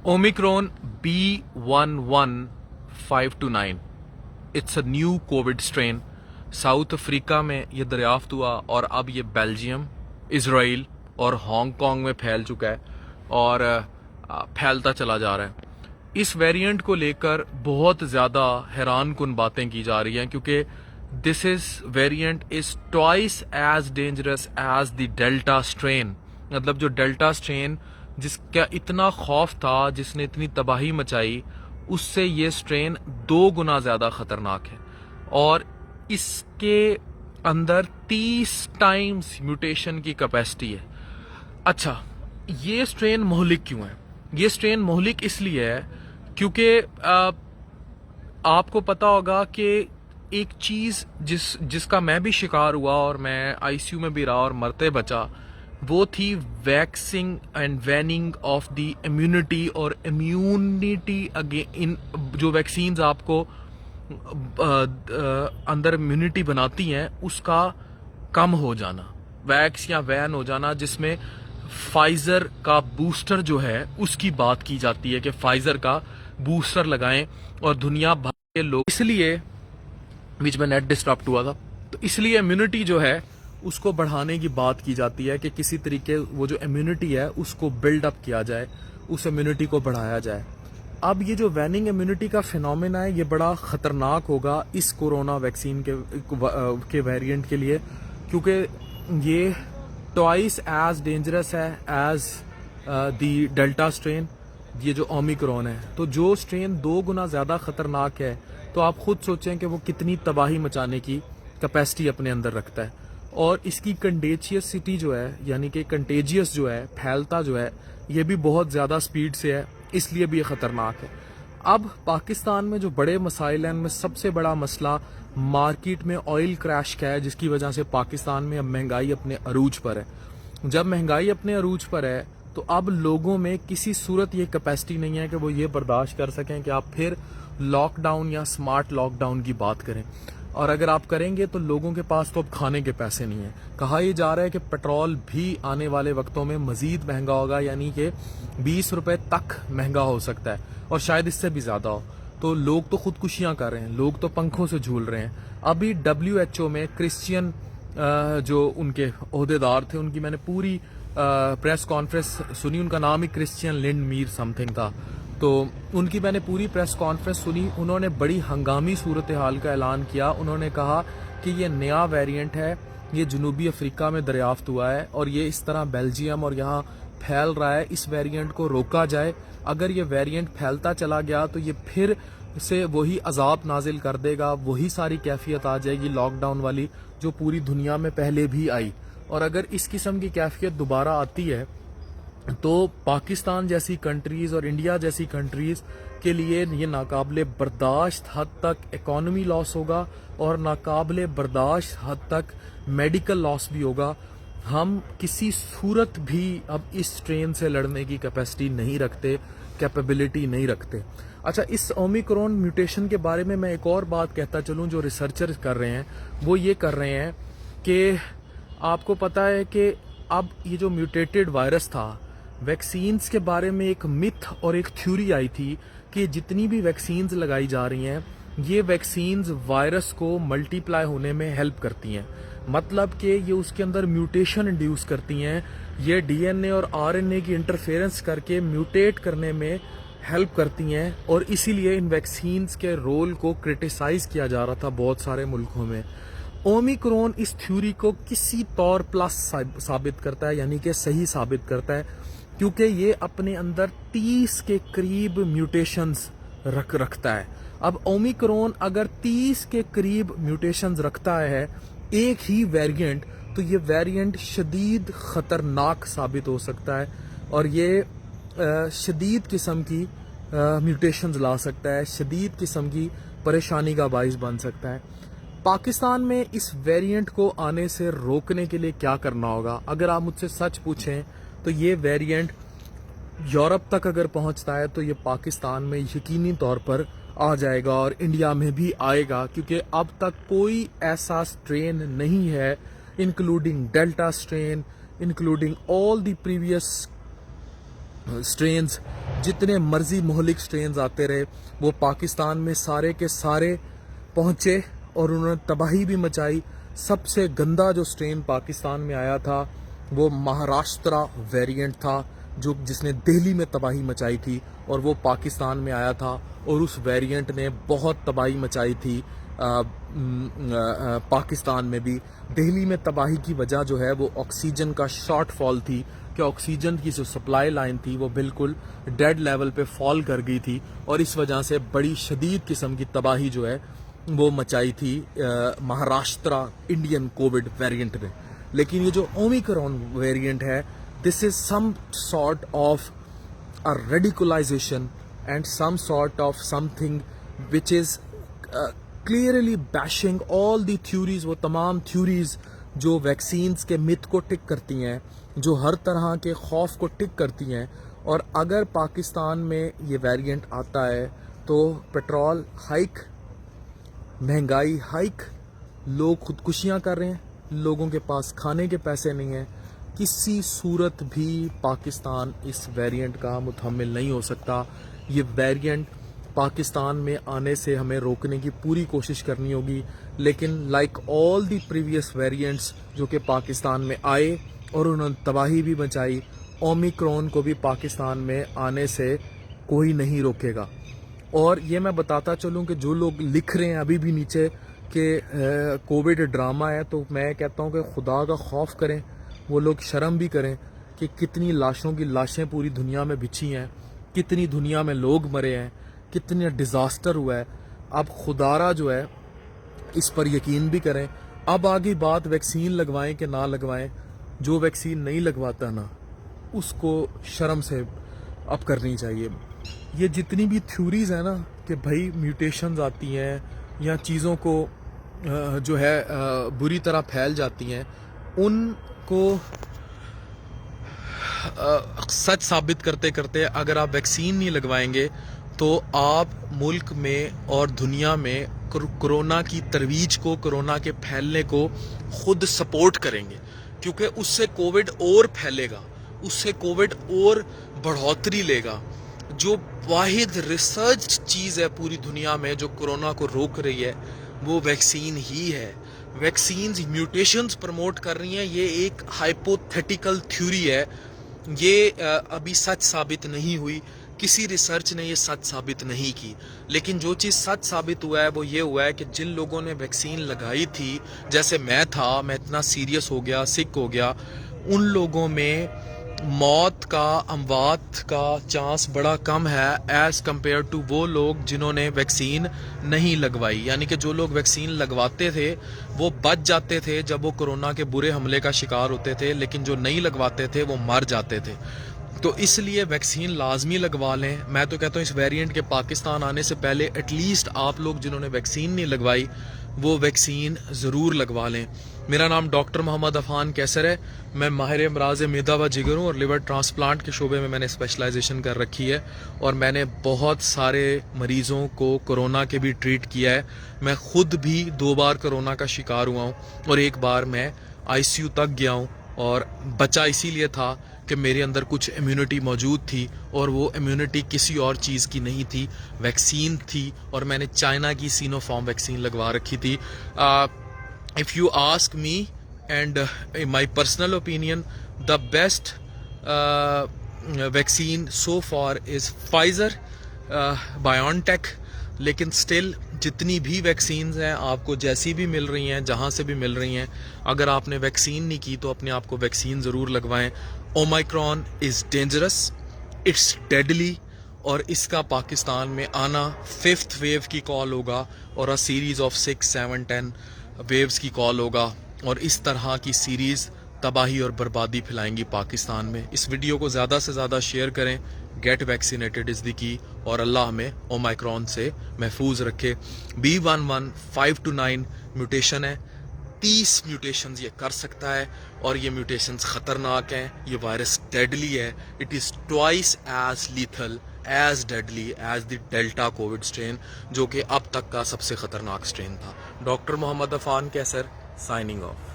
Omicron B11529, it's a new Covid strain. South Africa में ये दरियाफ्त हुआ और अब ये बेल्जियम, इसराइल और हांगकांग में फैल चुका है और फैलता चला जा रहा है। इस वेरिएंट को लेकर बहुत ज़्यादा हैरान कुन बातें की जा रही हैं, क्योंकि this is variant is twice as dangerous as the delta strain. मतलब जो डेल्टा स्ट्रेन जिसका इतना खौफ था, जिसने इतनी तबाही मचाई, उससे ये स्ट्रेन 2 गुना ज़्यादा ख़तरनाक है और इसके अंदर 30 टाइम्स म्यूटेशन की कैपेसिटी है। अच्छा, ये स्ट्रेन मोहलिक क्यों है? ये स्ट्रेन मोहलिक इसलिए है क्योंकि आपको पता होगा कि एक चीज़ जिसका मैं भी शिकार हुआ और मैं आईसीयू में भी रहा और मरते बचा, वो थी waxing and waning of the immunity और इम्यूनिटी अगेन इन जो वैक्सीन्स आपको अंदर इम्यूनिटी बनाती हैं उसका कम हो जाना, वैक्स या वैन हो जाना, जिसमें फाइजर का बूस्टर जो है उसकी बात की जाती है कि फाइजर का बूस्टर लगाएं और दुनिया भर के लोग, इसलिए बीच में नेट डिस्टर्ब हुआ था, तो इसलिए इम्यूनिटी जो है उसको बढ़ाने की बात की जाती है कि किसी तरीके वो जो इम्यूनिटी है उसको बिल्ड अप किया जाए, उस इम्यूनिटी को बढ़ाया जाए। अब ये जो वैनिंग इम्यूनिटी का फिनोमेना है ये बड़ा ख़तरनाक होगा इस कोरोना वैक्सीन के वेरिएंट के लिए, क्योंकि ये ट्वाइस एज डेंजरस है एज द डेल्टा स्ट्रेन, ये जो ओमिक्रॉन है। तो जो स्ट्रेन 2 गुना ज़्यादा ख़तरनाक है, तो आप खुद सोचें कि वो कितनी तबाही मचाने की कैपेसिटी अपने अंदर रखता है। और इसकी कंटेजियसिटी जो है, यानी कि कंटेजियस जो है, फैलता जो है, ये भी बहुत ज़्यादा स्पीड से है, इसलिए भी ये ख़तरनाक है। अब पाकिस्तान में जो बड़े मसाइल हैं उनमें सबसे बड़ा मसला मार्केट में ऑयल क्रैश का है, जिसकी वजह से पाकिस्तान में अब महंगाई अपने अरूज पर है। जब महंगाई अपने अरूज पर है तो अब लोगों में किसी सूरत ये कैपेसिटी नहीं है कि वो ये बर्दाश्त कर सकें कि आप फिर लॉकडाउन या स्मार्ट लॉकडाउन की बात करें। और अगर आप करेंगे तो लोगों के पास तो अब खाने के पैसे नहीं हैं। कहा यह जा रहा है कि पेट्रोल भी आने वाले वक्तों में मजीद महंगा होगा, यानी कि 20 रुपए तक महंगा हो सकता है और शायद इससे भी ज़्यादा हो। तो लोग तो खुदकुशियां कर रहे हैं, लोग तो पंखों से झूल रहे हैं। अभी WHO में क्रिश्चियन जो उनके ओहदेदार थे, उनकी मैंने पूरी प्रेस कॉन्फ्रेंस सुनी। उनका नाम ही क्रिश्चियन लिंड मीर समथिंग था, तो उनकी मैंने पूरी प्रेस कॉन्फ्रेंस सुनी। उन्होंने बड़ी हंगामी सूरत हाल का ऐलान किया। उन्होंने कहा कि ये नया वेरिएंट है, ये जनूबी अफ्रीका में दरियाफ्त हुआ है और ये इस तरह बेल्जियम और यहाँ फैल रहा है। इस वेरिएंट को रोका जाए। अगर ये वेरिएंट फैलता चला गया तो ये फिर से वही अजाब नाजिल कर देगा, वही सारी कैफियत आ जाएगी लॉकडाउन वाली जो पूरी दुनिया में पहले भी आई। और अगर इस किस्म की कैफियत दोबारा आती है तो पाकिस्तान जैसी कंट्रीज़ और इंडिया जैसी कंट्रीज़ के लिए ये नाकाबिले बर्दाश्त हद तक इकॉनमी लॉस होगा और नाकाबिले बर्दाश्त हद तक मेडिकल लॉस भी होगा। हम किसी सूरत भी अब इस स्ट्रेन से लड़ने की कैपेसिटी नहीं रखते, कैपेबिलिटी नहीं रखते। अच्छा, इस ओमिक्रॉन म्यूटेशन के बारे में मैं एक और बात कहता चलूँ। जो रिसर्चर कर रहे हैं वो ये कर रहे हैं कि आपको पता है कि अब ये जो म्यूटेटेड वायरस था, वैक्सीन्स के बारे में एक मिथ और एक थ्योरी आई थी कि जितनी भी वैक्सीन्स लगाई जा रही हैं ये वैक्सीन्स वायरस को मल्टीप्लाई होने में हेल्प करती हैं। मतलब कि ये उसके अंदर म्यूटेशन इंड्यूस करती हैं, ये DNA और RNA की इंटरफेरेंस करके म्यूटेट करने में हेल्प करती हैं। और इसीलिए इन वैक्सीन्स के रोल को क्रिटिसाइज किया जा रहा था बहुत सारे मुल्कों में। ओमिक्रॉन इस थ्योरी को किसी तौर प्लस साबित करता है, यानी कि सही साबित करता है, क्योंकि ये अपने अंदर 30 के करीब म्यूटेशंस रखता है। अब ओमिक्रॉन अगर 30 के करीब म्यूटेशंस रखता है एक ही वेरिएंट, तो ये वेरिएंट शदीद ख़तरनाक साबित हो सकता है और ये शदीद किस्म की म्यूटेशंस ला सकता है, शदीद किस्म की परेशानी का बाइस बन सकता है। पाकिस्तान में इस वेरिएंट को आने से रोकने के लिए क्या करना होगा? अगर आप मुझसे सच पूछें तो ये वेरिएंट यूरोप तक अगर पहुंचता है तो ये पाकिस्तान में यकीनी तौर पर आ जाएगा और इंडिया में भी आएगा, क्योंकि अब तक कोई ऐसा स्ट्रेन नहीं है, including delta strain, including all the previous strains, जितने मर्जी मोहलिक स्ट्रेन्स आते रहे, वो पाकिस्तान में सारे के सारे पहुँचे और उन्होंने तबाही भी मचाई। सबसे गंदा जो स्ट्रेन पाकिस्तान में आया था वो महाराष्ट्र वेरिएंट था, जो जिसने दिल्ली में तबाही मचाई थी, और वो पाकिस्तान में आया था और उस वेरिएंट ने बहुत तबाही मचाई थी पाकिस्तान में भी। दिल्ली में तबाही की वजह जो है वो ऑक्सीजन का शॉर्ट फॉल थी, कि ऑक्सीजन की जो सप्लाई लाइन थी वो बिल्कुल डेड लेवल पे फॉल कर गई थी, और इस वजह से बड़ी शदीद किस्म की तबाही जो है वो मचाई थी महाराष्ट्र इंडियन कोविड वेरिएंट ने। लेकिन ये जो ओमिक्रॉन वेरिएंट है, this is some sort of a radicalisation and some sort of something which is clearly bashing all the theories, वो तमाम थ्योरीज जो वैक्सीन्स के मिथ को टिक करती हैं, जो हर तरह के खौफ को टिक करती हैं। और अगर पाकिस्तान में ये वेरिएंट आता है तो पेट्रोल हाइक, महंगाई हाइक, लोग खुदकुशियां कर रहे हैं, लोगों के पास खाने के पैसे नहीं हैं। किसी सूरत भी पाकिस्तान इस वेरिएंट का मुतहम्मिल नहीं हो सकता। ये वेरिएंट पाकिस्तान में आने से हमें रोकने की पूरी कोशिश करनी होगी, लेकिन like all the previous variants जो कि पाकिस्तान में आए और उन्होंने तबाही भी मचाई, ओमिक्रॉन को भी पाकिस्तान में आने से कोई नहीं रोकेगा। और ये मैं बताता चलूँ कि जो लोग लिख रहे हैं अभी भी नीचे कि कोविड ड्रामा है, तो मैं कहता हूँ कि खुदा का खौफ करें, वो लोग शर्म भी करें कि कितनी लाशों की लाशें पूरी दुनिया में बिछी हैं, कितनी दुनिया में लोग मरे हैं, कितनी डिज़ास्टर हुआ है। अब खुदारा जो है इस पर यकीन भी करें। अब आगे बात वैक्सीन लगवाएं कि ना लगवाएं, जो वैक्सीन नहीं लगवाता ना उसको शर्म से अब करनी चाहिए। ये जितनी भी थ्योरीज है ना कि भाई म्यूटेशंस आती हैं या चीज़ों को जो है बुरी तरह फैल जाती हैं, उनको सच साबित करते करते अगर आप वैक्सीन नहीं लगवाएंगे तो आप मुल्क में और दुनिया में कोरोना की तरवीज को, कोरोना के फैलने को खुद सपोर्ट करेंगे, क्योंकि उससे कोविड और फैलेगा, उससे कोविड और बढ़ोतरी लेगा। जो वाहिद रिसर्च चीज़ है पूरी दुनिया में जो कोरोना को रोक रही है वो वैक्सीन ही है। वैक्सीन्स म्यूटेशंस प्रमोट कर रही हैं, ये एक हाइपोथेटिकल थ्योरी है, ये अभी सच साबित नहीं हुई, किसी रिसर्च ने ये सच साबित नहीं की। लेकिन जो चीज़ सच साबित हुआ है वो ये हुआ है कि जिन लोगों ने वैक्सीन लगाई थी, जैसे मैं था, मैं इतना सीरियस हो गया, सिक हो गया, उन लोगों में मौत का, अमवात का चांस बड़ा कम है एज़ कम्पेयर टू वो लोग जिन्होंने वैक्सीन नहीं लगवाई। यानी कि जो लोग वैक्सीन लगवाते थे वो बच जाते थे जब वो कोरोना के बुरे हमले का शिकार होते थे, लेकिन जो नहीं लगवाते थे वो मर जाते थे। तो इसलिए वैक्सीन लाजमी लगवा लें। मैं तो कहता हूँ इस वेरिएंट के पाकिस्तान आने से पहले एटलीस्ट आप लोग जिन्होंने वैक्सीन नहीं लगवाई वो वैक्सीन ज़रूर लगवा लें। मेरा नाम डॉक्टर मोहम्मद अफान कैसर है। मैं माहिर अमराज मैदा व जिगर हूँ और लिवर ट्रांसप्लांट के शोबे में मैंने स्पेशलाइजेशन कर रखी है, और मैंने बहुत सारे मरीज़ों को कोरोना के भी ट्रीट किया है। मैं ख़ुद भी 2 बार कोरोना का शिकार हुआ हूँ और 1 बार मैं ICU तक गया हूँ, और बचा इसीलिए था कि मेरे अंदर कुछ इम्यूनिटी मौजूद थी, और वो इम्यूनिटी किसी और चीज़ की नहीं थी, वैक्सीन थी, और मैंने चाइना की सिनोफार्म वैक्सीन लगवा रखी थी। If you ask me and my personal opinion, the best vaccine so for is Pfizer, BioNTech. लेकिन स्टिल जितनी भी वैक्सीन्स हैं आपको जैसी भी मिल रही हैं, जहाँ से भी मिल रही हैं, अगर आपने वैक्सीन नहीं की तो अपने आप को वैक्सीन ज़रूर लगवाएं। Omicron is dangerous, it's deadly, और इसका पाकिस्तान में आना 5th वेव की कॉल होगा और अ सीरीज़ ऑफ 6, 7, 10 वेव्स की कॉल होगा, और इस तरह की सीरीज़ तबाही और बर्बादी फैलाएंगी पाकिस्तान में। इस वीडियो को ज़्यादा से ज़्यादा शेयर करें। Get vaccinated is the key, और अल्लाह हमें ओमिक्रॉन से महफूज रखे। B11529 म्यूटेशन है, 30 म्यूटेशंस ये कर सकता है, और ये म्यूटेशंस ख़तरनाक हैं। ये वायरस डेडली है, it is twice as lethal, as deadly as the delta covid strain, जो कि अब तक का सबसे ख़तरनाक स्ट्रेन था। Doctor Mohammad Afan Qaiser, signing of.